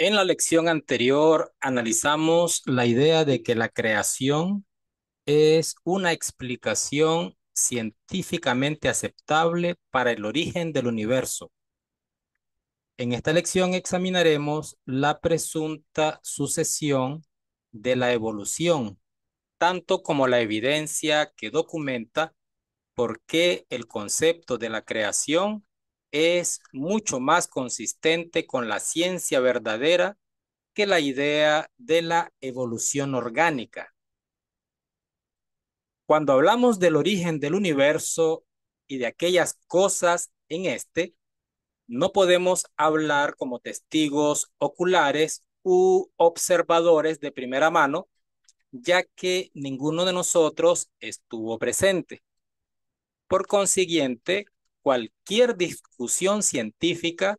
En la lección anterior analizamos la idea de que la creación es una explicación científicamente aceptable para el origen del universo. En esta lección examinaremos la presunta sucesión de la evolución, tanto como la evidencia que documenta por qué el concepto de la creación es mucho más consistente con la ciencia verdadera que la idea de la evolución orgánica. Cuando hablamos del origen del universo y de aquellas cosas en este, no podemos hablar como testigos oculares u observadores de primera mano, ya que ninguno de nosotros estuvo presente. Por consiguiente, cualquier discusión científica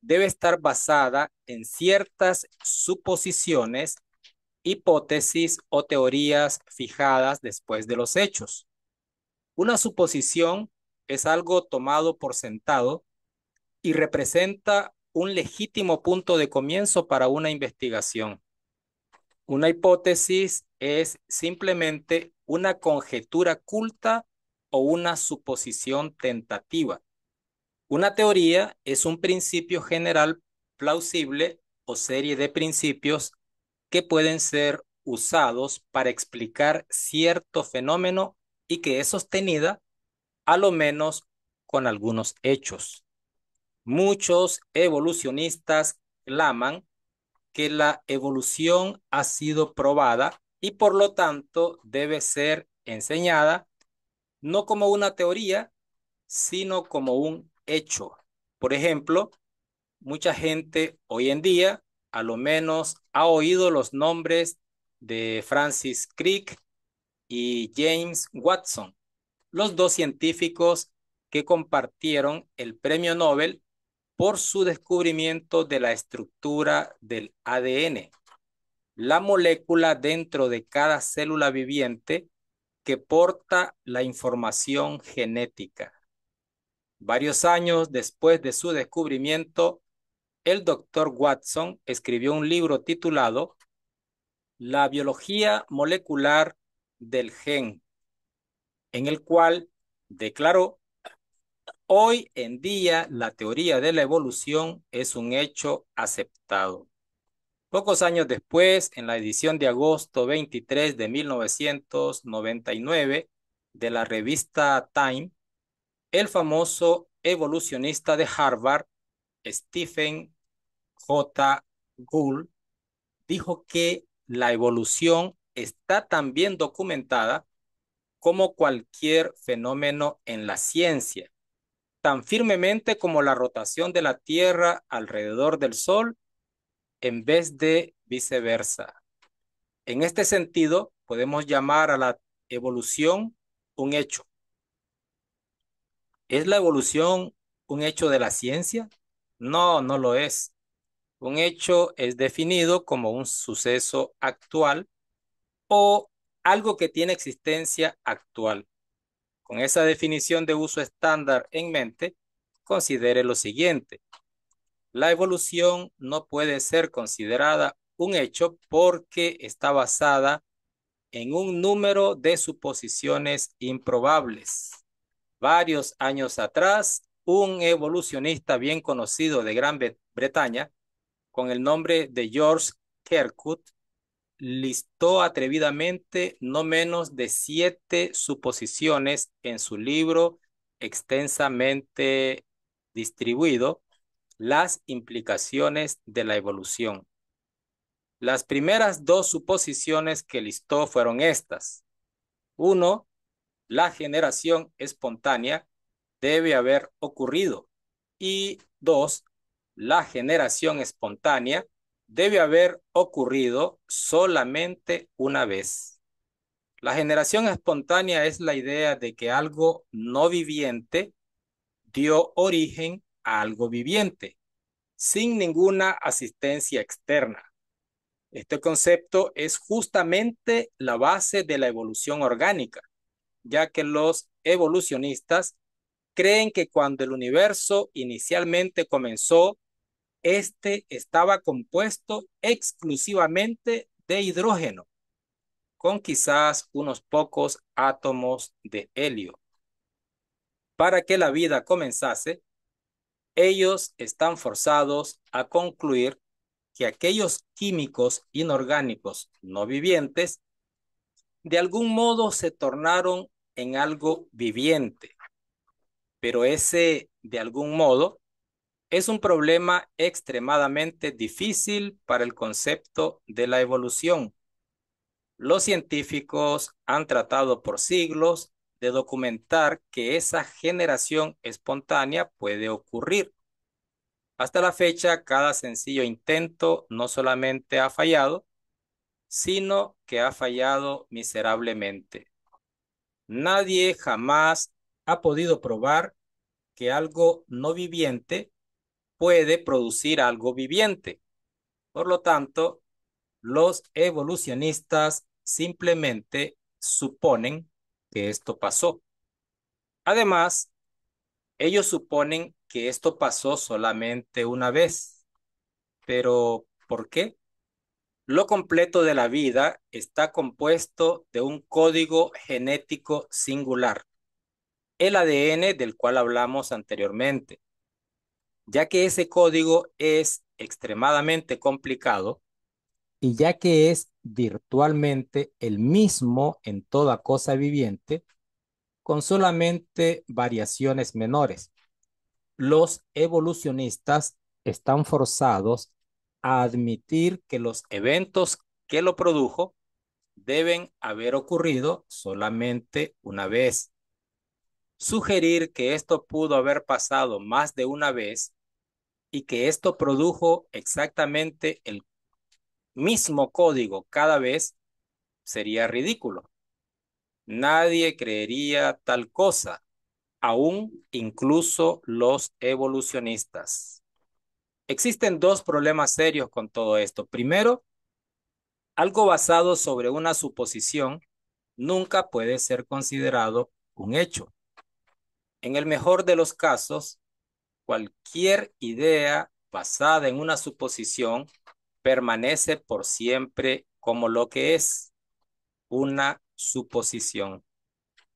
debe estar basada en ciertas suposiciones, hipótesis o teorías fijadas después de los hechos. Una suposición es algo tomado por sentado y representa un legítimo punto de comienzo para una investigación. Una hipótesis es simplemente una conjetura culta o una suposición tentativa. Una teoría es un principio general plausible o serie de principios que pueden ser usados para explicar cierto fenómeno y que es sostenida, a lo menos, con algunos hechos. Muchos evolucionistas claman que la evolución ha sido probada y por lo tanto debe ser enseñada no como una teoría, sino como un hecho. Por ejemplo, mucha gente hoy en día, a lo menos, ha oído los nombres de Francis Crick y James Watson, los dos científicos que compartieron el premio Nobel por su descubrimiento de la estructura del ADN, la molécula dentro de cada célula viviente que porta la información genética. Varios años después de su descubrimiento, el doctor Watson escribió un libro titulado La biología molecular del gen, en el cual declaró: hoy en día la teoría de la evolución es un hecho aceptado. Pocos años después, en la edición de agosto 23 de 1999 de la revista Time, el famoso evolucionista de Harvard, Stephen J. Gould, dijo que la evolución está tan bien documentada como cualquier fenómeno en la ciencia, tan firmemente como la rotación de la Tierra alrededor del Sol en vez de viceversa. En este sentido, podemos llamar a la evolución un hecho. ¿Es la evolución un hecho de la ciencia? No, no lo es. Un hecho es definido como un suceso actual o algo que tiene existencia actual. Con esa definición de uso estándar en mente, considere lo siguiente. La evolución no puede ser considerada un hecho porque está basada en un número de suposiciones improbables. Varios años atrás, un evolucionista bien conocido de Gran Bretaña, con el nombre de George Kirkwood, listó atrevidamente no menos de 7 suposiciones en su libro extensamente distribuido, Las implicaciones de la evolución. Las primeras dos suposiciones que listó fueron estas. Uno, la generación espontánea debe haber ocurrido. Y dos, la generación espontánea debe haber ocurrido solamente una vez. La generación espontánea es la idea de que algo no viviente dio origen a algo viviente, sin ninguna asistencia externa. Este concepto es justamente la base de la evolución orgánica, ya que los evolucionistas creen que cuando el universo inicialmente comenzó, este estaba compuesto exclusivamente de hidrógeno, con quizás unos pocos átomos de helio. Para que la vida comenzase, ellos están forzados a concluir que aquellos químicos inorgánicos no vivientes de algún modo se tornaron en algo viviente, pero ese de algún modo es un problema extremadamente difícil para el concepto de la evolución. Los científicos han tratado por siglos de documentar que esa generación espontánea puede ocurrir. Hasta la fecha, cada sencillo intento no solamente ha fallado, sino que ha fallado miserablemente. Nadie jamás ha podido probar que algo no viviente puede producir algo viviente. Por lo tanto, los evolucionistas simplemente suponen que esto pasó. Además, ellos suponen que esto pasó solamente una vez. Pero, ¿por qué? Lo completo de la vida está compuesto de un código genético singular, el ADN del cual hablamos anteriormente. Ya que ese código es extremadamente complicado y ya que es virtualmente el mismo en toda cosa viviente, con solamente variaciones menores, los evolucionistas están forzados a admitir que los eventos que lo produjo deben haber ocurrido solamente una vez. Sugerir que esto pudo haber pasado más de una vez y que esto produjo exactamente el mismo código cada vez sería ridículo. Nadie creería tal cosa, aún incluso los evolucionistas. Existen dos problemas serios con todo esto. Primero, algo basado sobre una suposición nunca puede ser considerado un hecho. En el mejor de los casos, cualquier idea basada en una suposición permanece por siempre como lo que es una suposición.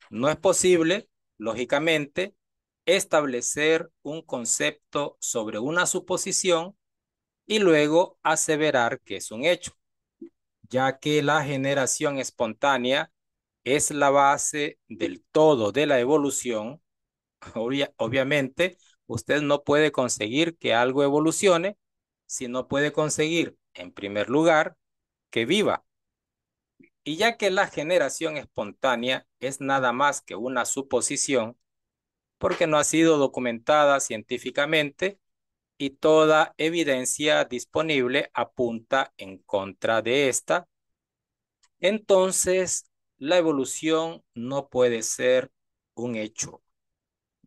No es posible, lógicamente, establecer un concepto sobre una suposición y luego aseverar que es un hecho, ya que la generación espontánea es la base del todo de la evolución. Obviamente, usted no puede conseguir que algo evolucione si no puede conseguir, en primer lugar, que viva. Y ya que la generación espontánea es nada más que una suposición, porque no ha sido documentada científicamente y toda evidencia disponible apunta en contra de esta, entonces la evolución no puede ser un hecho.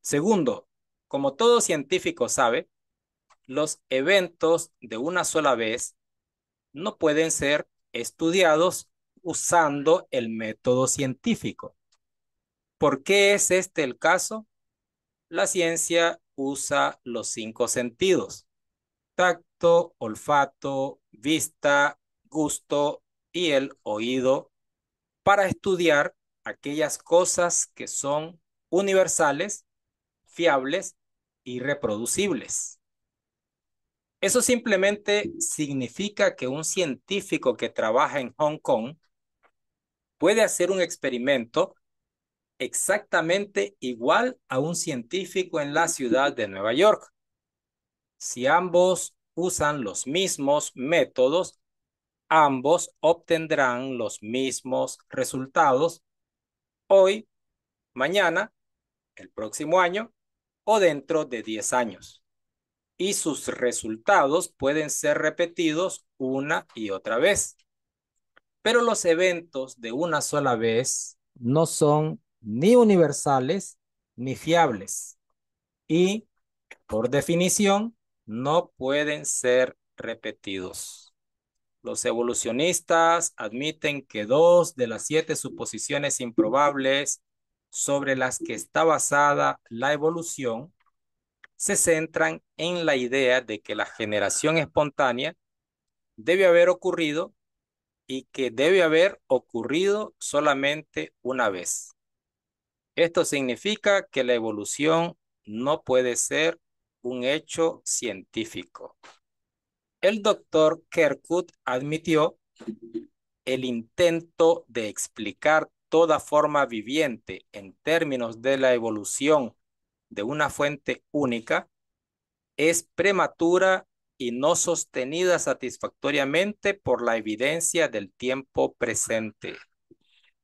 Segundo, como todo científico sabe, los eventos de una sola vez no pueden ser estudiados usando el método científico. ¿Por qué es este el caso? La ciencia usa los cinco sentidos: tacto, olfato, vista, gusto y el oído para estudiar aquellas cosas que son universales, fiables y reproducibles. Eso simplemente significa que un científico que trabaja en Hong Kong puede hacer un experimento exactamente igual a un científico en la ciudad de Nueva York. Si ambos usan los mismos métodos, ambos obtendrán los mismos resultados hoy, mañana, el próximo año o dentro de 10 años. Y sus resultados pueden ser repetidos una y otra vez. Pero los eventos de una sola vez no son ni universales ni fiables y, por definición, no pueden ser repetidos. Los evolucionistas admiten que 2 de las 7 suposiciones improbables sobre las que está basada la evolución se centran en la idea de que la generación espontánea debe haber ocurrido y que debe haber ocurrido solamente una vez. Esto significa que la evolución no puede ser un hecho científico. El doctor Kirkwood admitió el intento de explicar toda forma viviente en términos de la evolución de una fuente única es prematura y no sostenida satisfactoriamente por la evidencia del tiempo presente.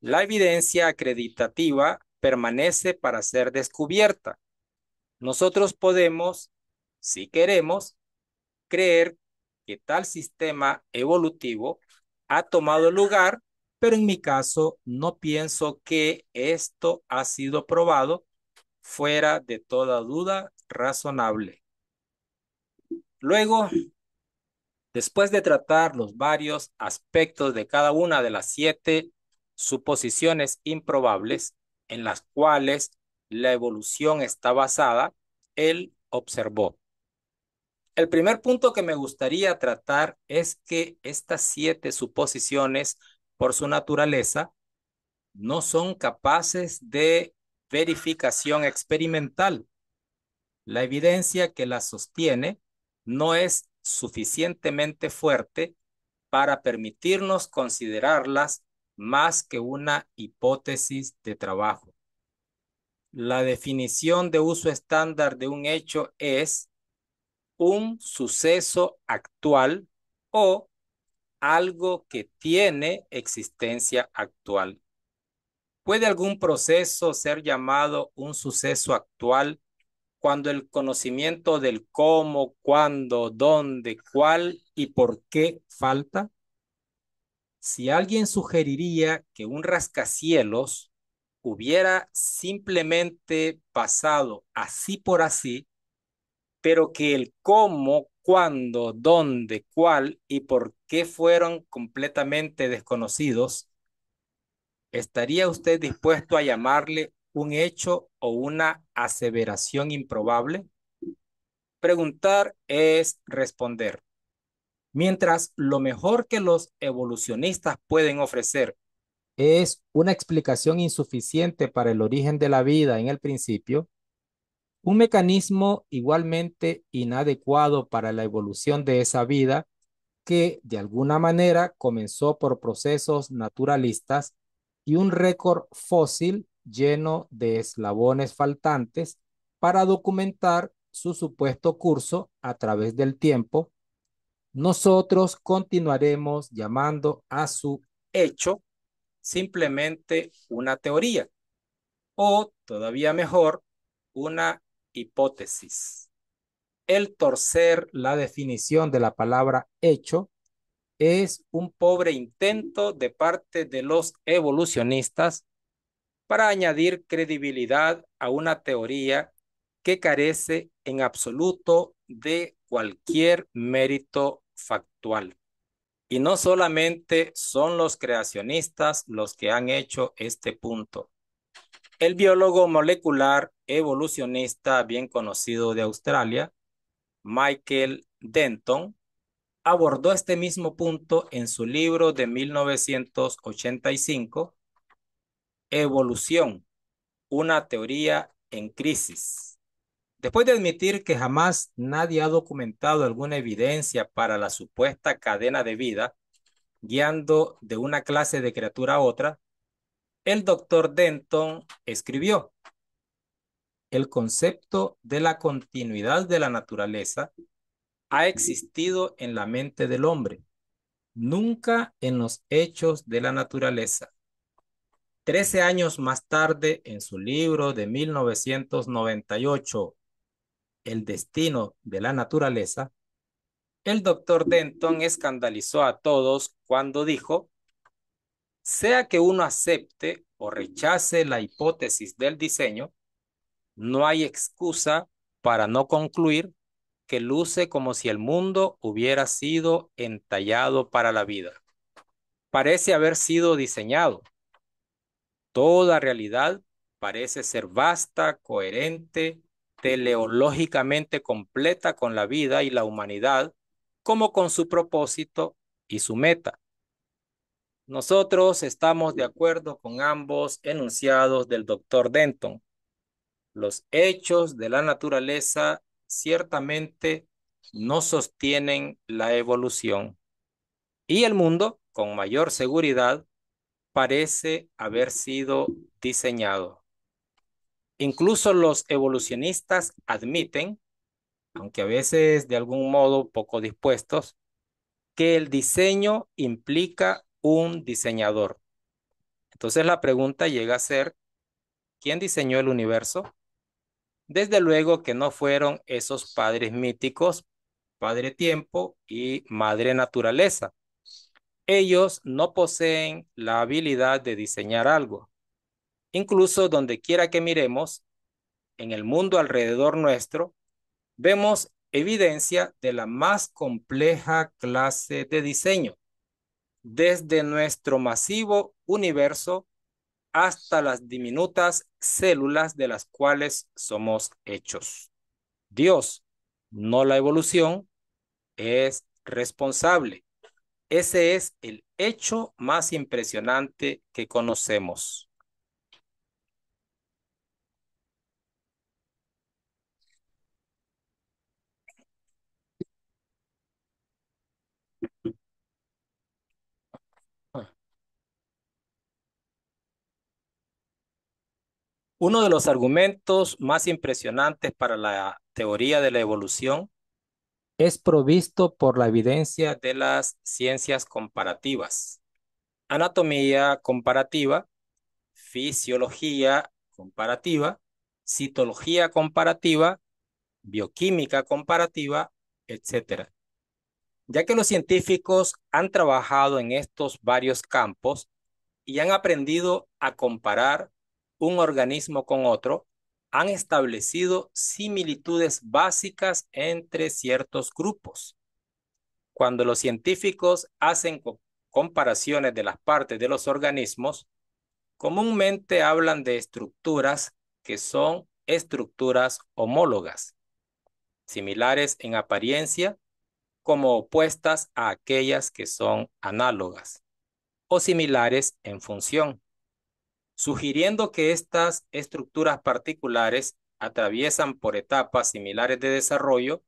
La evidencia acreditativa permanece para ser descubierta. Nosotros podemos, si queremos, creer que tal sistema evolutivo ha tomado lugar, pero en mi caso no pienso que esto ha sido probado fuera de toda duda razonable. Luego, después de tratar los varios aspectos de cada una de las 7 suposiciones improbables en las cuales la evolución está basada, él observó: el primer punto que me gustaría tratar es que estas 7 suposiciones, por su naturaleza, no son capaces de verificación experimental. La evidencia que las sostiene no es suficientemente fuerte para permitirnos considerarlas más que una hipótesis de trabajo. La definición de uso estándar de un hecho es un suceso actual o algo que tiene existencia actual. ¿Puede algún proceso ser llamado un suceso actual cuando el conocimiento del cómo, cuándo, dónde, cuál y por qué falta? Si alguien sugeriría que un rascacielos hubiera simplemente pasado así por así, pero que el cómo, cuándo, dónde, cuál y por qué fueron completamente desconocidos, ¿estaría usted dispuesto a llamarle un hecho o una aseveración improbable? Preguntar es responder. Mientras lo mejor que los evolucionistas pueden ofrecer es una explicación insuficiente para el origen de la vida en el principio, un mecanismo igualmente inadecuado para la evolución de esa vida que de alguna manera comenzó por procesos naturalistas y un récord fósil lleno de eslabones faltantes para documentar su supuesto curso a través del tiempo, nosotros continuaremos llamando a su hecho simplemente una teoría o, todavía mejor, una hipótesis. El torcer la definición de la palabra hecho es un pobre intento de parte de los evolucionistas para añadir credibilidad a una teoría que carece en absoluto de cualquier mérito factual. Y no solamente son los creacionistas los que han hecho este punto. El biólogo molecular evolucionista bien conocido de Australia, Michael Denton, abordó este mismo punto en su libro de 1985, Evolución, una teoría en crisis. Después de admitir que jamás nadie ha documentado alguna evidencia para la supuesta cadena de vida, guiando de una clase de criatura a otra, el doctor Denton escribió: el concepto de la continuidad de la naturaleza ha existido en la mente del hombre, nunca en los hechos de la naturaleza. 13 años más tarde, en su libro de 1998, El destino de la naturaleza, el doctor Denton escandalizó a todos cuando dijo: sea que uno acepte o rechace la hipótesis del diseño, no hay excusa para no concluir que luce como si el mundo hubiera sido entallado para la vida. Parece haber sido diseñado. Toda realidad parece ser vasta, coherente, teleológicamente completa con la vida y la humanidad, como con su propósito y su meta. Nosotros estamos de acuerdo con ambos enunciados del doctor Denton. Los hechos de la naturaleza ciertamente no sostienen la evolución y el mundo, con mayor seguridad, parece haber sido diseñado. Incluso los evolucionistas admiten, aunque a veces de algún modo poco dispuestos, que el diseño implica un diseñador. Entonces la pregunta llega a ser, ¿quién diseñó el universo? Desde luego que no fueron esos padres míticos, Padre Tiempo y Madre Naturaleza. Ellos no poseen la habilidad de diseñar algo. Incluso donde quiera que miremos, en el mundo alrededor nuestro, vemos evidencia de la más compleja clase de diseño, desde nuestro masivo universo hasta las diminutas células de las cuales somos hechos. Dios, no la evolución, es responsable. Ese es el hecho más impresionante que conocemos. Uno de los argumentos más impresionantes para la teoría de la evolución es provisto por la evidencia de las ciencias comparativas. Anatomía comparativa, fisiología comparativa, citología comparativa, bioquímica comparativa, etcétera. Ya que los científicos han trabajado en estos varios campos y han aprendido a comparar un organismo con otro, han establecido similitudes básicas entre ciertos grupos. Cuando los científicos hacen comparaciones de las partes de los organismos, comúnmente hablan de estructuras que son estructuras homólogas, similares en apariencia, como opuestas a aquellas que son análogas o similares en función, sugiriendo que estas estructuras particulares atraviesan por etapas similares de desarrollo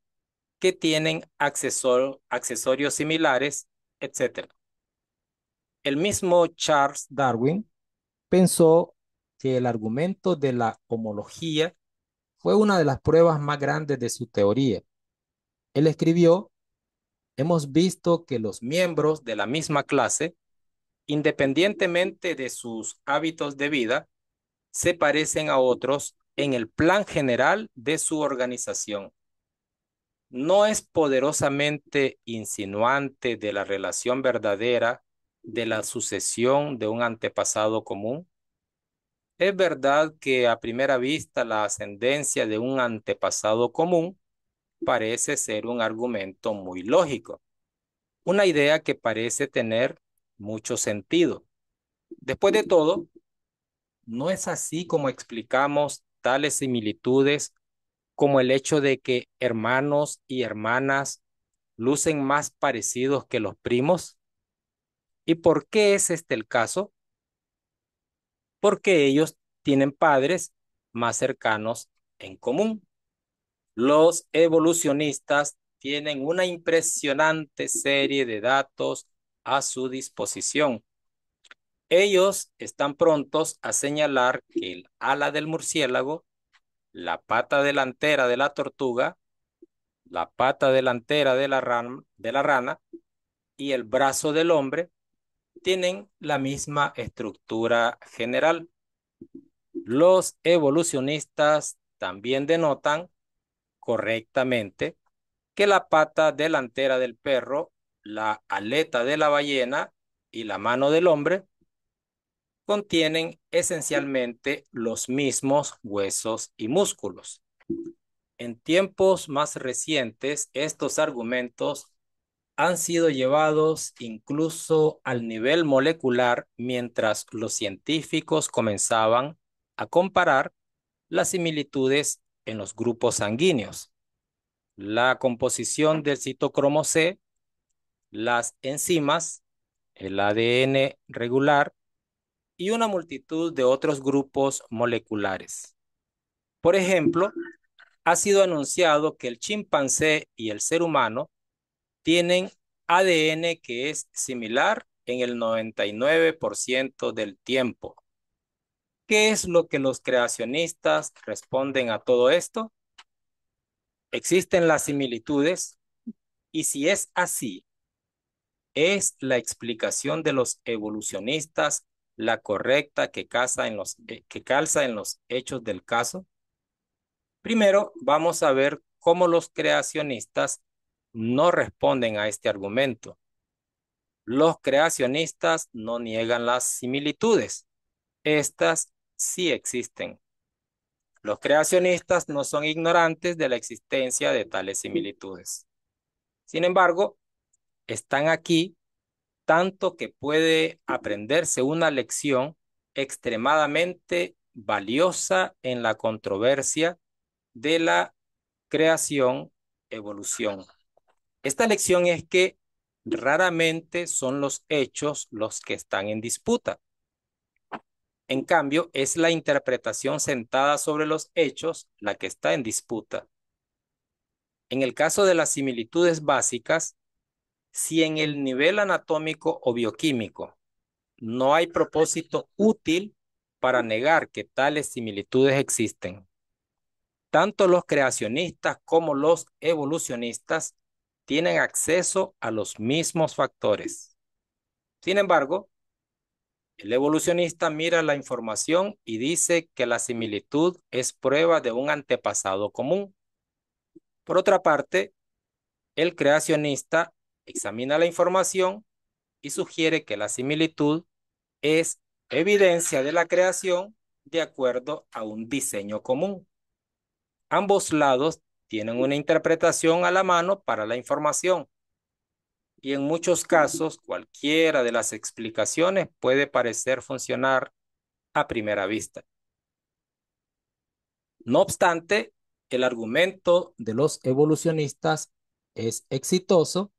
que tienen accesorios similares, etc. El mismo Charles Darwin pensó que el argumento de la homología fue una de las pruebas más grandes de su teoría. Él escribió: hemos visto que los miembros de la misma clase, independientemente de sus hábitos de vida, se parecen a otros en el plan general de su organización. No es poderosamente insinuante de la relación verdadera de la sucesión de un antepasado común. Es verdad que a primera vista la ascendencia de un antepasado común parece ser un argumento muy lógico, una idea que parece tener mucho sentido. Después de todo, no es así como explicamos tales similitudes como el hecho de que hermanos y hermanas lucen más parecidos que los primos. ¿Y por qué es este el caso? Porque ellos tienen padres más cercanos en común. Los evolucionistas tienen una impresionante serie de datos a su disposición. Ellos están prontos a señalar que el ala del murciélago, la pata delantera de la tortuga, la pata delantera de la rana y el brazo del hombre tienen la misma estructura general. Los evolucionistas también denotan correctamente que la pata delantera del perro, la aleta de la ballena y la mano del hombre contienen esencialmente los mismos huesos y músculos. En tiempos más recientes, estos argumentos han sido llevados incluso al nivel molecular mientras los científicos comenzaban a comparar las similitudes en los grupos sanguíneos, la composición del citocromo C, las enzimas, el ADN regular y una multitud de otros grupos moleculares. Por ejemplo, ha sido anunciado que el chimpancé y el ser humano tienen ADN que es similar en el 99% del tiempo. ¿Qué es lo que los creacionistas responden a todo esto? Existen las similitudes y si es así, ¿es la explicación de los evolucionistas la correcta que calza en los hechos del caso? Primero, vamos a ver cómo los creacionistas no responden a este argumento. Los creacionistas no niegan las similitudes. Estas sí existen. Los creacionistas no son ignorantes de la existencia de tales similitudes. Sin embargo, están aquí tanto que puede aprenderse una lección extremadamente valiosa en la controversia de la creación-evolución. Esta lección es que raramente son los hechos los que están en disputa. En cambio, es la interpretación sentada sobre los hechos la que está en disputa. En el caso de las similitudes básicas, si en el nivel anatómico o bioquímico no hay propósito útil para negar que tales similitudes existen, tanto los creacionistas como los evolucionistas tienen acceso a los mismos factores. Sin embargo, el evolucionista mira la información y dice que la similitud es prueba de un antepasado común. Por otra parte, el creacionista examina la información y sugiere que la similitud es evidencia de la creación de acuerdo a un diseño común. Ambos lados tienen una interpretación a la mano para la información y en muchos casos cualquiera de las explicaciones puede parecer funcionar a primera vista. No obstante, el argumento de los evolucionistas es exitoso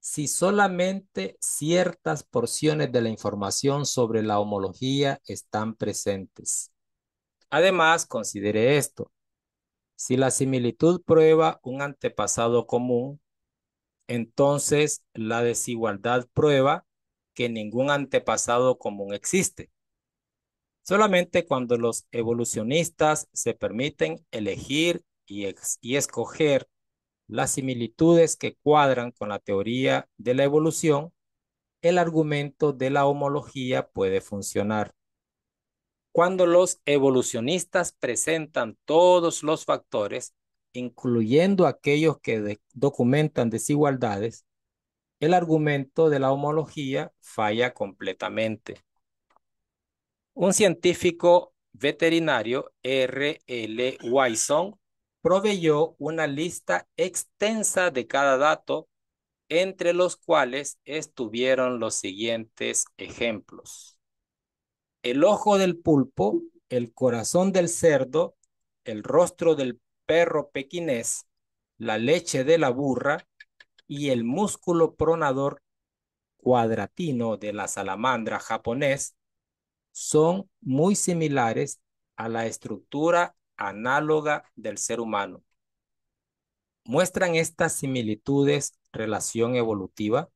si solamente ciertas porciones de la información sobre la homología están presentes. Además, considere esto. Si la similitud prueba un antepasado común, entonces la desigualdad prueba que ningún antepasado común existe. Solamente cuando los evolucionistas se permiten elegir y escoger las similitudes que cuadran con la teoría de la evolución, el argumento de la homología puede funcionar. Cuando los evolucionistas presentan todos los factores, incluyendo aquellos que documentan desigualdades, el argumento de la homología falla completamente. Un científico veterinario, R.L. Wyson, proveyó una lista extensa de cada dato, entre los cuales estuvieron los siguientes ejemplos: el ojo del pulpo, el corazón del cerdo, el rostro del perro pequinés, la leche de la burra y el músculo pronador cuadratino de la salamandra japonés son muy similares a la estructura análoga del ser humano. ¿Muestran estas similitudes relación evolutiva?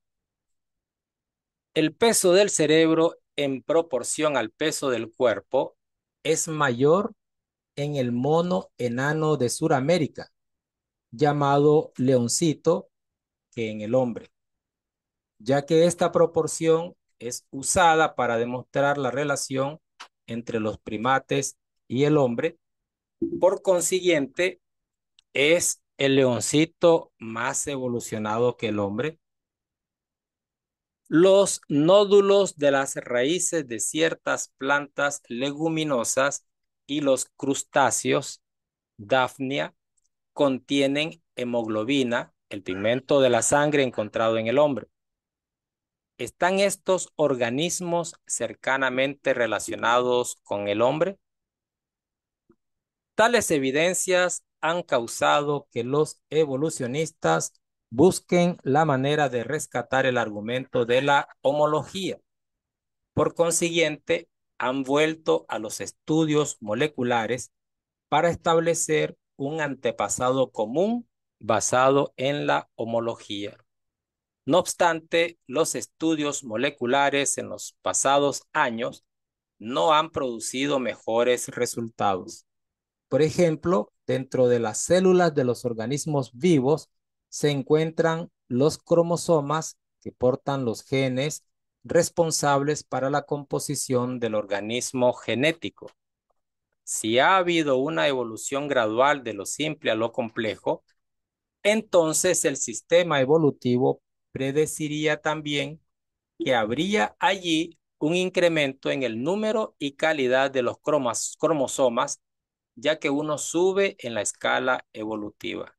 El peso del cerebro en proporción al peso del cuerpo es mayor en el mono enano de Sudamérica, llamado leoncito, que en el hombre, ya que esta proporción es usada para demostrar la relación entre los primates y el hombre. Por consiguiente, ¿es el leoncito más evolucionado que el hombre? Los nódulos de las raíces de ciertas plantas leguminosas y los crustáceos, Daphnia, contienen hemoglobina, el pigmento de la sangre encontrado en el hombre. ¿Están estos organismos cercanamente relacionados con el hombre? Tales evidencias han causado que los evolucionistas busquen la manera de rescatar el argumento de la homología. Por consiguiente, han vuelto a los estudios moleculares para establecer un antepasado común basado en la homología. No obstante, los estudios moleculares en los pasados años no han producido mejores resultados. Por ejemplo, dentro de las células de los organismos vivos se encuentran los cromosomas que portan los genes responsables para la composición del organismo genético. Si ha habido una evolución gradual de lo simple a lo complejo, entonces el sistema evolutivo predeciría también que habría allí un incremento en el número y calidad de los cromosomas, ya que uno sube en la escala evolutiva.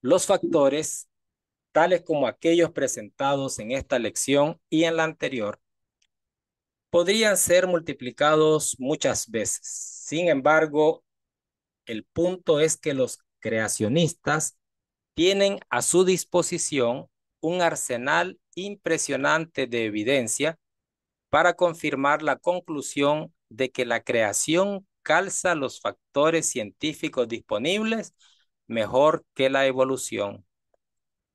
Los factores, tales como aquellos presentados en esta lección y en la anterior, podrían ser multiplicados muchas veces. Sin embargo, el punto es que los creacionistas tienen a su disposición un arsenal impresionante de evidencia para confirmar la conclusión de que la creación calza los factores científicos disponibles mejor que la evolución.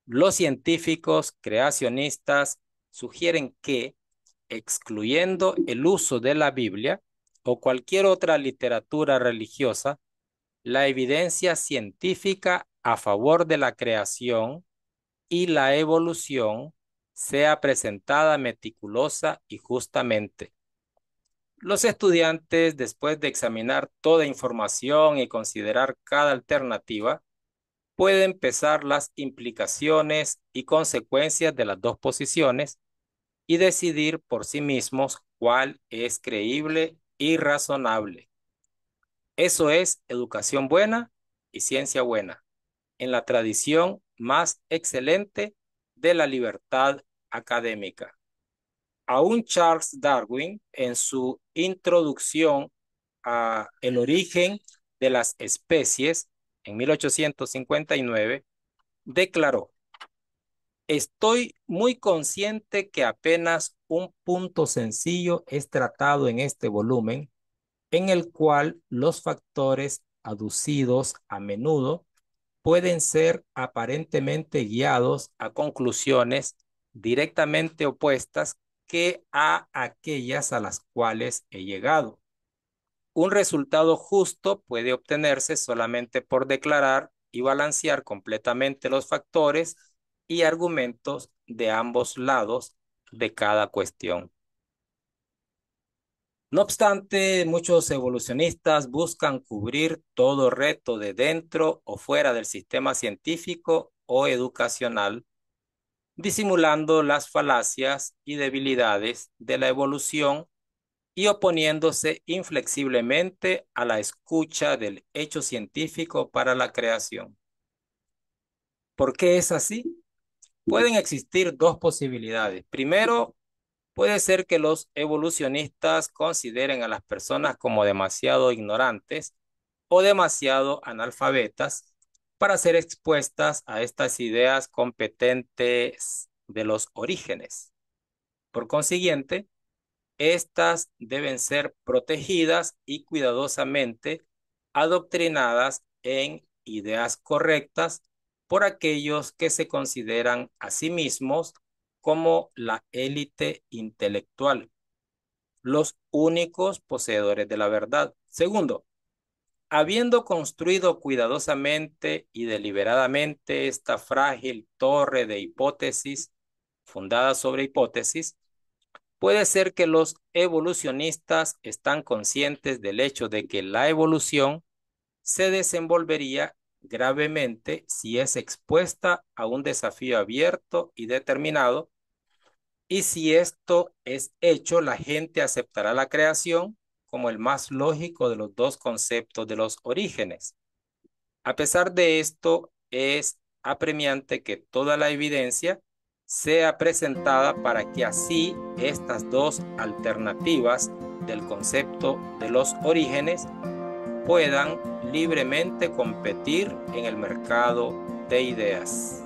Los científicos creacionistas sugieren que, excluyendo el uso de la Biblia o cualquier otra literatura religiosa, la evidencia científica a favor de la creación y la evolución sea presentada meticulosa y justamente. Los estudiantes, después de examinar toda información y considerar cada alternativa, pueden pesar las implicaciones y consecuencias de las dos posiciones y decidir por sí mismos cuál es creíble y razonable. Eso es educación buena y ciencia buena, en la tradición más excelente de la libertad académica. Aún Charles Darwin, en su introducción a El origen de las especies, en 1859, declaró: estoy muy consciente que apenas un punto sencillo es tratado en este volumen, en el cual los factores aducidos a menudo pueden ser aparentemente guiados a conclusiones directamente opuestas que a aquellas a las cuales he llegado. Un resultado justo puede obtenerse solamente por declarar y balancear completamente los factores y argumentos de ambos lados de cada cuestión. No obstante, muchos evolucionistas buscan cubrir todo reto de dentro o fuera del sistema científico o educacional, disimulando las falacias y debilidades de la evolución y oponiéndose inflexiblemente a la escucha del hecho científico para la creación. ¿Por qué es así? Pueden existir dos posibilidades. Primero, puede ser que los evolucionistas consideren a las personas como demasiado ignorantes o demasiado analfabetas para ser expuestas a estas ideas competentes de los orígenes. Por consiguiente, estas deben ser protegidas y cuidadosamente adoctrinadas en ideas correctas por aquellos que se consideran a sí mismos como la élite intelectual, los únicos poseedores de la verdad. Segundo, habiendo construido cuidadosamente y deliberadamente esta frágil torre de hipótesis fundada sobre hipótesis, puede ser que los evolucionistas están conscientes del hecho de que la evolución se desenvolvería gravemente si es expuesta a un desafío abierto y determinado, y si esto es hecho, la gente aceptará la creación como el más lógico de los dos conceptos de los orígenes. A pesar de esto, es apremiante que toda la evidencia sea presentada para que así estas dos alternativas del concepto de los orígenes puedan libremente competir en el mercado de ideas.